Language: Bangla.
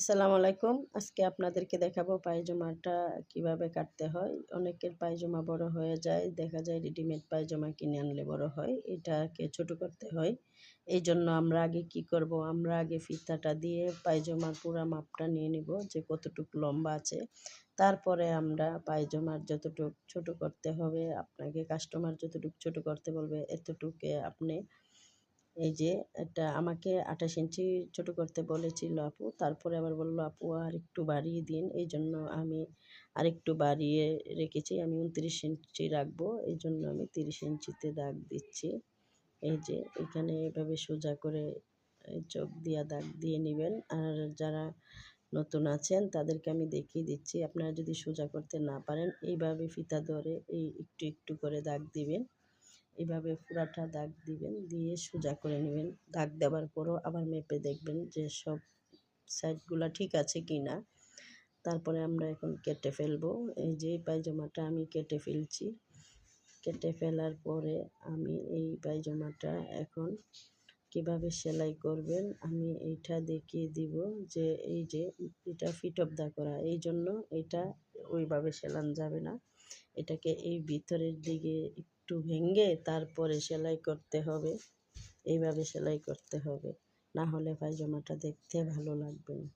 আসসালামু আলাইকুম। আজকে আপনাদেরকে দেখাবো পায়জামাটা কিভাবে কাটতে হয়। অনেকের পায়জামা বড় হয়ে যায়। দেখা যায় রেডিমেড পায়জামা কিনে আনলে বড় হয়। এটাকে ছোট করতে হয়। এইজন্য আমরা আগে কি করব? আমরা আগে ফিতাটা দিয়ে পায়জামার পুরা মাপটা নিয়ে নিব যে কতটুকু লম্বা আছে। তারপরে আমরা পায়জামার যতটুক ছোট করতে হবে, আপনাকে কাস্টমার যতটুকু ছোট করতে বলবে এতটুকে আপনি এই যে এটা আমাকে ২৮ ইঞ্চি ছোট করতে বলেছিল আপু। তারপরে আবার বলল, "আপু আরেকটু বাড়িয়ে দিন।" এইজন্য আমি আরেকটু বাড়িয়ে রেখেছি। আমি ২৯ ইঞ্চি রাখবো। এইজন্য আমি ৩০ ইঞ্চিতে দাগ দিচ্ছি। এই যে এখানে এভাবে সোজা করে চোখ দিয়া দাগ দিয়ে নিবেন। আর যারা নতুন আছেন তাদেরকে আমি দেখিয়ে দিচ্ছি। আপনারা যদি সোজা করতে না পারেন এইভাবে ফিতা ধরে এই একটু, একটু করে দাগ দিবেন। এভাবে পুরাটা দাগ দিবেন, দিয়ে সোজা করে নেবেন। দাগ দেওয়ার পরও আবার মেপে দেখবেন যে সব সাইডগুলা ঠিক আছে কি না। তারপরে আমরা এখন কেটে ফেলবো। এই যে পায়জামাটা আমি কেটে ফেলছি। কেটে ফেলার পরে আমি এই পায়জামাটা এখন কিভাবে সেলাই করবেন আমি এইটা দেখিয়ে দিব। যে এই যে এটা ফিট অফ দা করা, এই জন্য এটা ওইভাবে সেলানো যাবে না। এটাকে এই ভিতরের দিকে একটু ভেঙে তারপরে সেলাই করতে হবে। এইভাবে সেলাই করতে হবে, না হলে পায়জামাটা দেখতে ভালো লাগবে না।